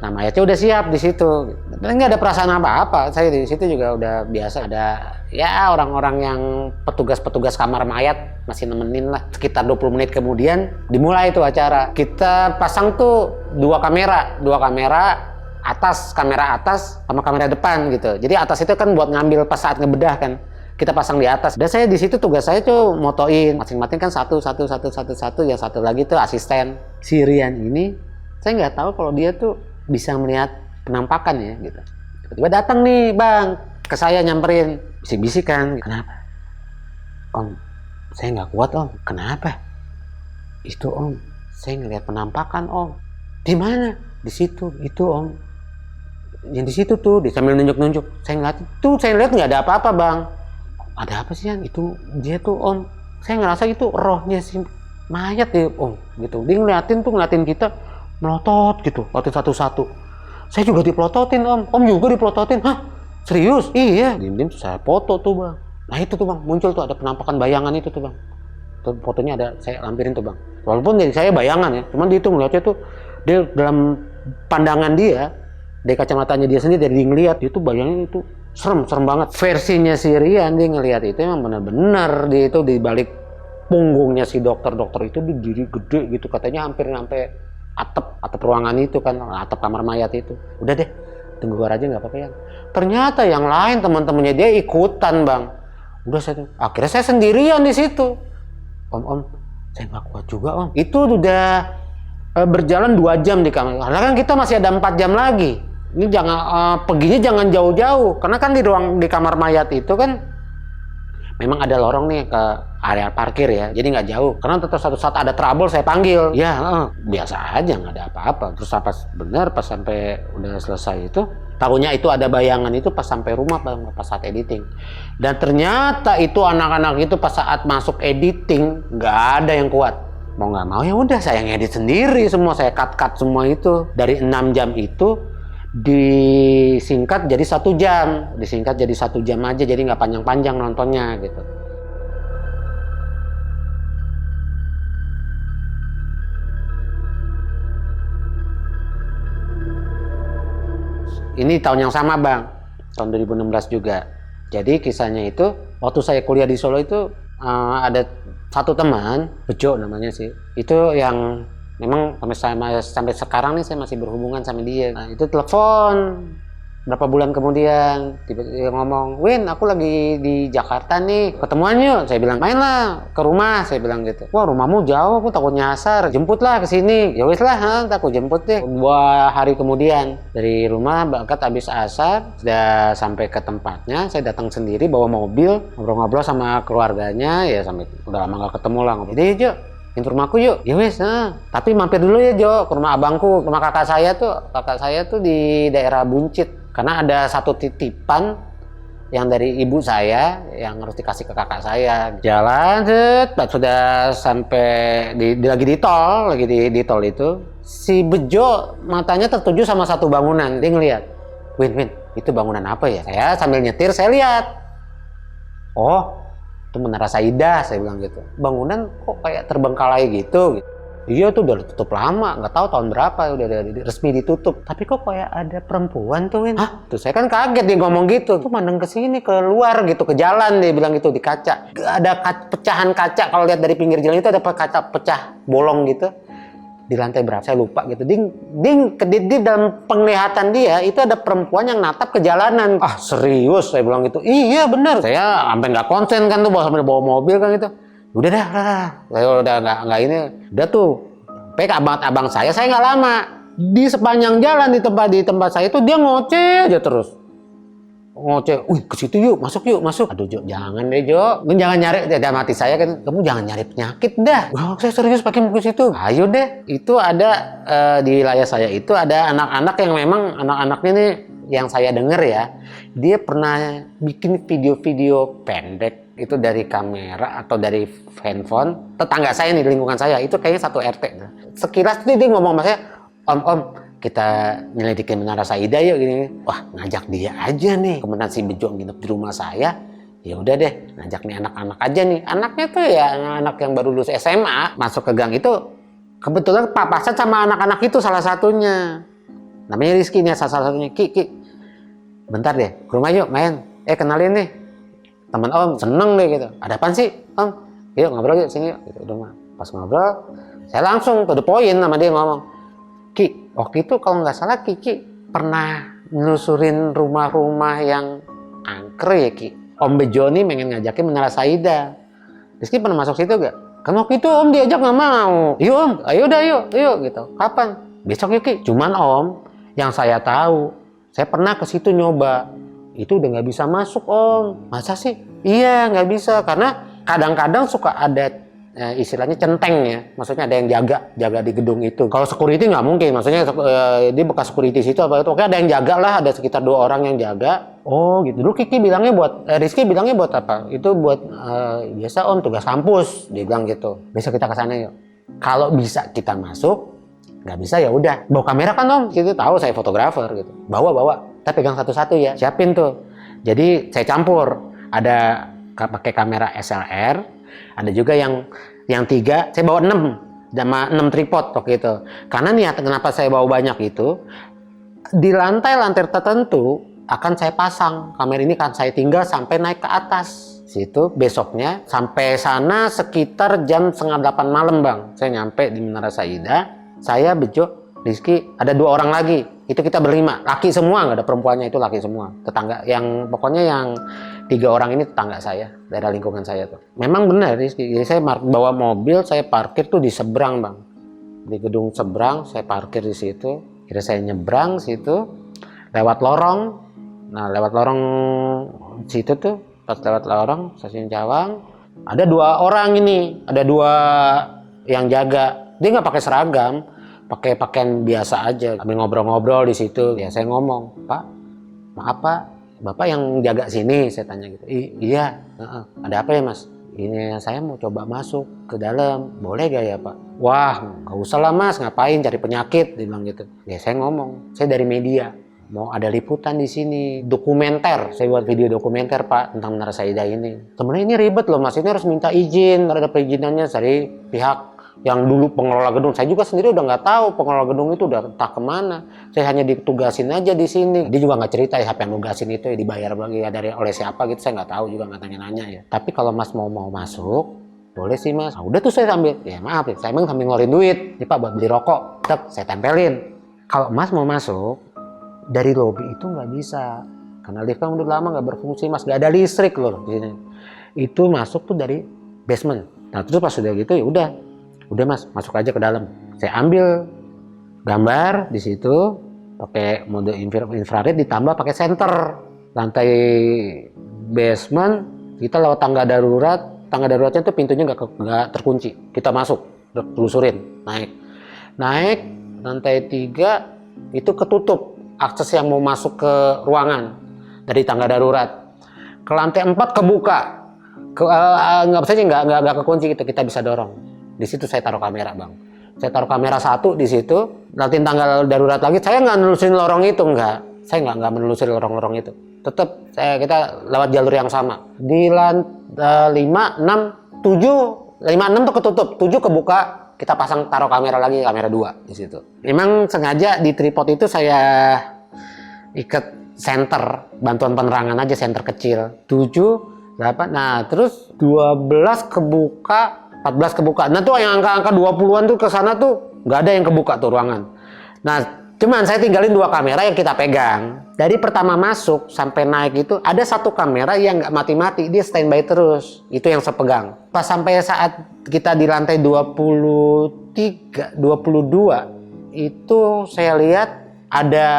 Nah, mayatnya udah siap di situ. Dan nggak ada perasaan apa-apa. Saya di situ juga udah biasa. Ada ya orang-orang yang petugas kamar mayat masih nemenin lah. Sekitar 20 menit kemudian dimulai tuh acara. Kita pasang tuh 2 kamera atas, kamera atas sama kamera depan gitu. Jadi atas itu kan buat ngambil pas saat ngebedah kan. Kita pasang di atas. Dan saya di situ tugas saya tuh motoin, masing-masing kan satu. Yang satu lagi tuh asisten. Si Rian ini, saya nggak tahu kalau dia tuh bisa melihat penampakan ya gitu. Tiba-tiba datang nih bang, ke saya nyamperin, bisik-bisik kan. Kenapa? Om, saya nggak kuat om. Kenapa? Itu om, saya ngelihat penampakan om. Di mana? Di situ, itu om. Yang di situ tuh, sambil nunjuk-nunjuk. Saya ngeliat, tuh saya lihat nggak ada apa-apa bang. Ada apa sih Yan? Itu dia tuh om, saya ngerasa itu rohnya si mayat ya om gitu. Dia ngeliatin kita melotot gitu, waktu satu-satu. Saya juga dipelototin om juga dipelototin. Hah? Serius? Iya. Diem-diem saya foto tuh bang. Nah itu tuh bang, muncul tuh ada penampakan bayangan itu tuh bang. Tuh, fotonya ada, saya lampirin tuh bang. Walaupun dari saya bayangan ya, cuman dia tuh ngeliatnya tuh, dia dalam pandangan dia, dari kacamatanya dia sendiri, dari dia ngeliat, dia tuh bayangin itu serem banget. Versinya si Rian, dia ngelihat itu emang benar-benar dia itu di balik punggungnya si dokter itu berdiri gede gitu, katanya hampir sampai atap ruangan itu kan, atap kamar mayat itu. Udah deh, tunggu luar aja nggak apa-apa ya. Ternyata yang lain teman-temannya dia ikutan bang. Udah akhirnya saya sendirian di situ. Om, saya nggak kuat juga om. Itu udah berjalan 2 jam di kamar. Karena kan kita masih ada 4 jam lagi. Ini perginya jangan jauh-jauh, karena kan di kamar mayat itu kan memang ada lorong nih ke area parkir ya, jadi nggak jauh. Karena tetap satu saat ada trouble saya panggil, ya biasa aja nggak ada apa-apa. Terus pas sampai udah selesai itu, tahunya itu ada bayangan itu pas sampai rumah pas saat editing. Dan ternyata itu anak-anak itu pas saat masuk editing nggak ada yang kuat. Mau nggak mau ya udah saya ngedit sendiri semua, saya cut semua itu dari 6 jam itu. Disingkat jadi 1 jam, aja, jadi nggak panjang-panjang nontonnya gitu. Ini tahun yang sama bang, tahun 2016 juga. Jadi kisahnya itu waktu saya kuliah di Solo itu ada satu teman, Bejo namanya sih, itu yang memang sampai sekarang nih saya masih berhubungan sama dia. Nah, itu telepon berapa bulan kemudian tiba-tiba ngomong, "Win, aku lagi di Jakarta nih, ketemuan yuk." Saya bilang, "Main lah ke rumah," saya bilang gitu. "Wah, rumahmu jauh, aku takut nyasar. Jemputlah ke sini." "Ya wis lah, aku jemput deh." 2 hari kemudian dari rumah berangkat habis asar, sudah sampai ke tempatnya, saya datang sendiri bawa mobil, ngobrol-ngobrol sama keluarganya, ya sampai udah lama gak ketemu lah. "Jadi, Jo, ke rumahku yuk." "Ya wes, tapi mampir dulu ya Jo, ke rumah abangku, ke rumah kakak saya tuh di daerah Buncit. Karena ada satu titipan yang dari ibu saya yang harus dikasih ke kakak saya." Jalan, sudah sampai lagi di tol itu. Si Bejo matanya tertuju sama satu bangunan, dia ngeliat. Win, itu bangunan apa ya? Saya sambil nyetir, saya lihat. Oh, itu Menara Saidah, saya bilang gitu. Bangunan kok kayak terbengkalai gitu. Iya tuh udah tutup lama, nggak tahu tahun berapa udah resmi ditutup. Tapi kok kayak ada perempuan tuh, Win. Hah? Tuh saya kan kaget dia ngomong gitu. Tuh mandang ke sini, ke luar gitu, ke jalan dia bilang gitu, di kaca. Ada pecahan kaca, kalau lihat dari pinggir jalan itu ada kaca pecah, bolong gitu. Di lantai berapa saya lupa gitu. Di dalam penglihatan dia itu ada perempuan yang natap ke jalanan. Ah serius saya bilang gitu. Iya bener. Saya sampai nggak konsen kan tuh sampai bawa mobil kan gitu. Udah dah. Saya udah nggak ini. Udah tuh. Sampai abang saya nggak lama. Di sepanjang jalan di tempat saya itu dia ngoceh aja terus. Ngoceh, ke situ yuk, masuk. Aduh Jo, jangan deh Jo, jangan nyari, dalam hati saya kan, kamu jangan nyari penyakit dah. Wah, saya serius pakai ke situ. Ayo deh, itu ada di wilayah saya itu ada anak-anak yang memang anak-anaknya nih yang saya dengar ya, dia pernah bikin video-video pendek itu dari kamera atau dari handphone. Tetangga saya nih di lingkungan saya itu kayaknya satu RT. Sekilas dia ngomong sama saya, Om. Kita nyelidikin Menara Saidah yuk gini. Wah, ngajak dia aja nih. Kemudian si Bejo nginep di rumah saya. Ya udah deh, ngajak nih anak-anak aja nih. Anaknya tuh ya anak yang baru lulus SMA, masuk ke gang itu kebetulan papasan sama anak-anak itu salah satunya. Namanya Rizky nih salah satunya. Ki. Bentar deh, ke rumah yuk main. Kenalin nih. Teman Om, seneng deh gitu. Ada apaan sih, Om? Yuk ngobrol yuk sini yuk. Gitu, udah pas ngobrol, saya langsung to the point sama dia ngomong. Ki, waktu itu kalau nggak salah Kiki pernah nelusurin rumah-rumah yang angker ya Ki. Om Bejo nih pengen ngajakin Menara Saidah. Rizky pernah masuk situ gak? Kan waktu itu Om diajak nggak mau. Yuk Om, ayo gitu. Kapan? Besok yuk Ki. Cuman Om, yang saya tahu, saya pernah ke situ nyoba. Itu udah nggak bisa masuk Om. Masa sih? Iya nggak bisa karena kadang-kadang suka ada istilahnya centeng ya, maksudnya ada yang jaga di gedung itu. Kalau security nggak mungkin, maksudnya dia bekas security situ apa itu, oke ada yang jaga lah, ada sekitar 2 orang yang jaga. Oh gitu. Dulu Kiki bilangnya Rizky bilangnya buat apa? Itu buat biasa Om tugas kampus, dia bilang gitu. Besok kita ke sana yuk. Kalau bisa kita masuk, nggak bisa ya udah. Bawa kamera kan Om, kita tahu saya fotografer gitu. Bawa. Kita pegang satu-satu ya, siapin tuh. Jadi saya campur, ada pakai kamera SLR. Ada juga yang 3, saya bawa 6 sama 6 tripod waktu itu. Karena niat kenapa saya bawa banyak itu, di lantai tertentu akan saya pasang kamera ini, kan saya tinggal sampai naik ke atas. Situ besoknya sampai sana sekitar jam 7:30 malam Bang. Saya nyampe di Menara Saidah, saya Bejo, Rizky, ada 2 orang lagi. Itu kita berlima, laki semua, nggak ada perempuannya, itu laki semua. Tetangga, yang pokoknya yang 3 orang ini tetangga saya, daerah lingkungan saya tuh. Memang benar, Rizky. Jadi saya bawa mobil, saya parkir tuh di seberang Bang. Di gedung seberang, saya parkir di situ. Kira saya nyebrang situ, lewat lorong. Nah, lewat lorong situ tuh, pas lewat lorong, stasiun Cawang, ada 2 orang ini, ada 2 yang jaga. Dia nggak pakai seragam, pakai pakaian biasa aja. Kami ngobrol-ngobrol di situ. Ya saya ngomong, Pak, maaf Pak, Bapak yang jaga sini, saya tanya gitu. Iya, ada apa ya Mas? Ini saya mau coba masuk ke dalam, boleh gak ya Pak? Wah, gak usah lah Mas, ngapain cari penyakit, dia bilang gitu. Ya saya ngomong, saya dari media, mau ada liputan di sini, dokumenter, saya buat video dokumenter Pak tentang Menara Saidah ini. Sebenarnya ini ribet loh Mas, ini harus minta izin, ada perizinannya dari pihak yang dulu pengelola gedung. Saya juga sendiri udah nggak tahu pengelola gedung itu udah entah kemana. Saya hanya ditugasin aja di sini. Dia juga nggak cerita ya siapa yang nugasin itu ya, dibayar bagi ya oleh siapa gitu. Saya nggak tahu juga, nggak tanya-nanya ya. Tapi kalau Mas mau masuk, boleh sih Mas. Nah, udah tuh saya sambil, ya maaf ya, saya emang sambil ngeluarin duit. Nih Pak buat beli rokok, tetap saya tempelin. Kalau Mas mau masuk dari lobi itu nggak bisa, karena lift kan udah lama nggak berfungsi Mas, nggak ada listrik loh di sini. Itu masuk tuh dari basement. Nah terus pas sudah gitu ya udah Mas, masuk aja ke dalam. Saya ambil gambar di situ pakai mode infrared ditambah pakai senter. Lantai basement kita lewat tangga darurat. Tangga daruratnya itu pintunya nggak terkunci. Kita masuk, telusurin, naik lantai 3 itu ketutup akses yang mau masuk ke ruangan dari tangga darurat. Ke lantai 4 kebuka. Nggak kekunci gitu, kita bisa dorong. Di situ saya taruh kamera Bang. Saya taruh kamera 1 di situ. Nanti tanggal darurat lagi, saya nggak nelusurin lorong itu, nggak. Saya nggak menelusuri lorong-lorong itu. Tetap kita lewat jalur yang sama. Di lantai 5, 6, 7, 5, 6 tuh ketutup, 7 kebuka. Kita pasang taruh kamera lagi, kamera 2 di situ. Memang sengaja di tripod itu saya ikat senter, bantuan penerangan aja, senter kecil. 7, 8, nah terus 12 kebuka, 14 kebuka. Nah tuh yang angka-angka 20-an tuh ke sana tuh nggak ada yang kebuka tuh ruangan. Nah cuman saya tinggalin 2 kamera yang kita pegang. Dari pertama masuk sampai naik itu ada 1 kamera yang nggak mati-mati, dia standby terus. Itu yang saya pegang. Pas sampai saat kita di lantai 23, 22 itu saya lihat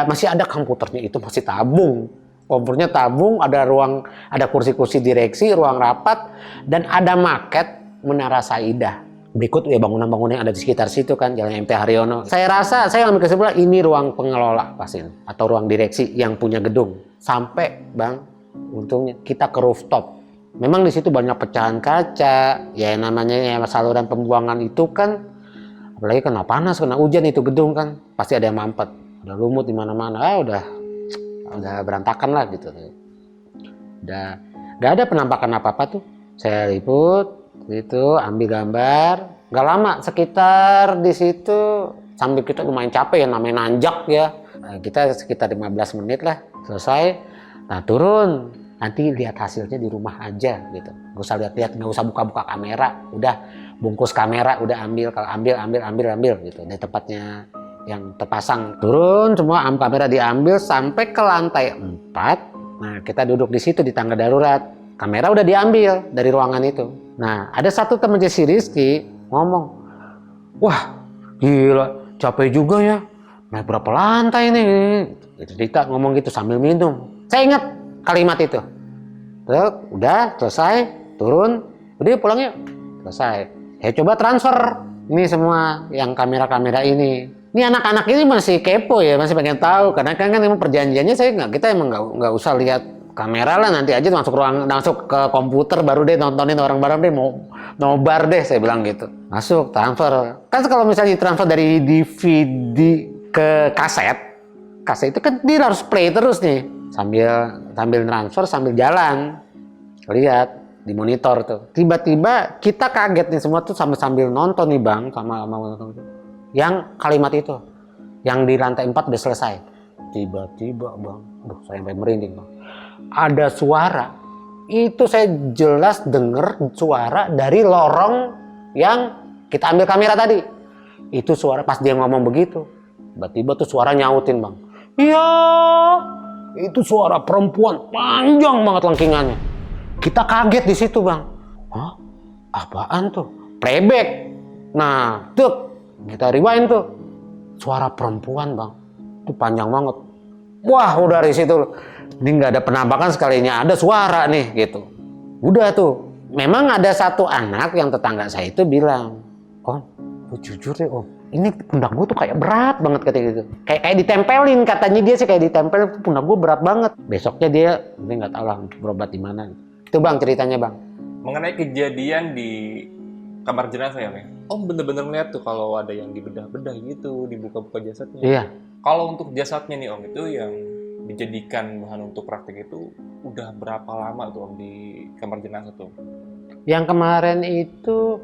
masih ada komputernya, itu masih tabung. Komputernya tabung, ada kursi-kursi direksi, ruang rapat, dan ada maket Menara Saidah. Berikut ya bangunan-bangunan yang ada di sekitar situ kan, Jalan MP Haryono. Saya rasa, saya ambil kesimpulan ini ruang pengelola pasti, atau ruang direksi yang punya gedung. Sampai Bang, untungnya kita ke rooftop. Memang di situ banyak pecahan kaca, ya namanya ya saluran pembuangan itu kan, apalagi kena panas, kena hujan itu gedung kan, pasti ada yang mampet, ada lumut di mana-mana. Udah berantakan lah gitu. Udah nggak ada penampakan apa-apa tuh. Saya liput itu, ambil gambar. Nggak lama, sekitar di situ sambil kita lumayan capek ya, namanya nanjak ya. Nah, kita sekitar 15 menit lah selesai. Nah turun, nanti lihat hasilnya di rumah aja gitu. Nggak usah lihat-lihat, nggak usah buka-buka kamera. Udah bungkus kamera, udah ambil, kalau ambil gitu. Dari tempatnya yang terpasang. Turun semua, kamera diambil sampai ke lantai 4. Nah kita duduk di situ di tangga darurat. Kamera udah diambil dari ruangan itu. Nah, ada satu temannya si Rizky ngomong, wah gila, capek juga ya. Naik berapa lantai nih? Cerita ngomong gitu sambil minum. Saya ingat kalimat itu. Terus, udah selesai, turun, udah pulang yuk. Selesai. Saya coba transfer ini semua yang kamera-kamera ini. Ini anak-anak ini masih kepo ya, masih pengen tahu. Karena kan emang perjanjiannya kita emang nggak usah lihat kamera lah, nanti aja masuk ke komputer baru deh nontonin orang bareng deh, mau nobar deh, saya bilang gitu. Masuk transfer. Kan kalau misalnya transfer dari DVD ke kaset itu kan dia harus play terus nih, sambil transfer sambil jalan, lihat di monitor tuh. Tiba-tiba kita kaget nih semua tuh sambil nonton nih Bang, sama nonton yang kalimat itu, yang di lantai 4 udah selesai. Tiba-tiba Bang, saya sampai merinding Bang. Ada suara, itu saya jelas denger suara dari lorong yang kita ambil kamera tadi. Itu suara pas dia ngomong begitu, tiba-tiba tuh suara nyautin Bang, iya itu suara perempuan panjang banget lengkingannya. Kita kaget di situ Bang, hah apaan tuh, playback. Nah tuh kita rewind tuh, suara perempuan Bang, itu panjang banget. Wah udah dari situ, ini nggak ada penampakan, sekalinya ada suara nih gitu. Udah tuh, memang ada satu anak yang tetangga saya itu bilang, Om, jujur deh Om, ini pundak gue tuh kayak berat banget katanya gitu. Kayak ditempelin, katanya dia sih kayak ditempelin, pundak gue berat banget. Besoknya dia, ini nggak tahu lah berobat di mana. Itu Bang ceritanya Bang. Mengenai kejadian di kamar jenazah ya, Om bener-bener ngeliat tuh kalau ada yang dibedah-bedah gitu, dibuka-buka jasadnya. Iya. Kalau untuk jasadnya nih Om, itu yang dijadikan bahan untuk praktik itu udah berapa lama tuh Om di kamar jenazah tuh? Yang kemarin itu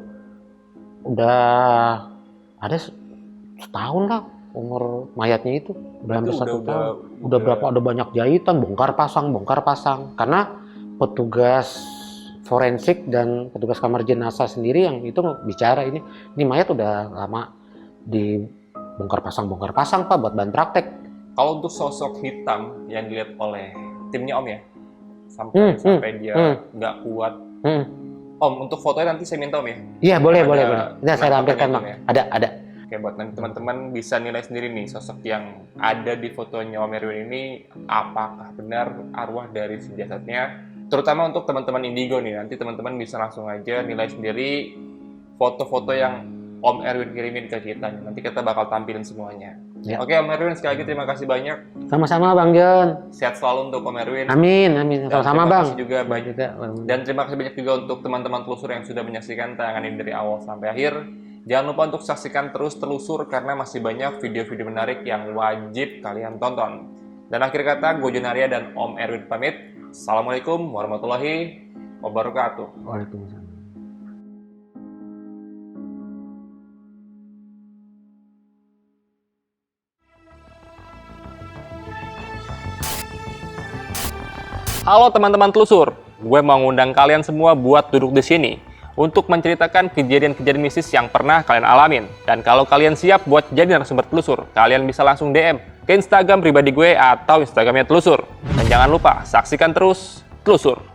udah ada setahun lah umur mayatnya itu. Udah hampir 1 tahun. Udah berapa, ada banyak jahitan, bongkar pasang. Karena petugas forensik dan petugas kamar jenazah sendiri yang itu bicara ini mayat udah lama di bongkar pasang Pak buat bahan praktek. Kalau untuk sosok hitam yang dilihat oleh timnya Om ya, sampai dia nggak kuat. Om, untuk fotonya nanti saya minta Om ya. Iya boleh. Nah, saya lampirkan Bang. Ya? Ada. Oke, buat nanti teman-teman bisa nilai sendiri nih sosok yang ada di fotonya Om Erwin ini, apakah benar arwah dari si jasadnya. Terutama untuk teman-teman Indigo nih, nanti teman-teman bisa langsung aja nilai sendiri foto-foto yang Om Erwin kirimin ke kita. Nanti kita bakal tampilin semuanya. Ya. Oke Om Erwin, sekali lagi terima kasih banyak. Sama-sama Bang John. Sehat selalu untuk Om Erwin. Amin. Sama-sama Bang. Terima kasih juga banyak. Dan terima kasih banyak juga untuk teman-teman telusur yang sudah menyaksikan tayangan ini dari awal sampai akhir. Jangan lupa untuk saksikan terus telusur karena masih banyak video-video menarik yang wajib kalian tonton. Dan akhir kata, gue Jonaria dan Om Erwin pamit. Assalamualaikum warahmatullahi wabarakatuh. Waalaikumsalam. Halo teman-teman telusur, gue mau ngundang kalian semua buat duduk di sini untuk menceritakan kejadian-kejadian mistis yang pernah kalian alamin. Dan kalau kalian siap buat jadi narasumber telusur, kalian bisa langsung DM ke Instagram pribadi gue atau Instagramnya telusur. Dan jangan lupa saksikan terus Telusur.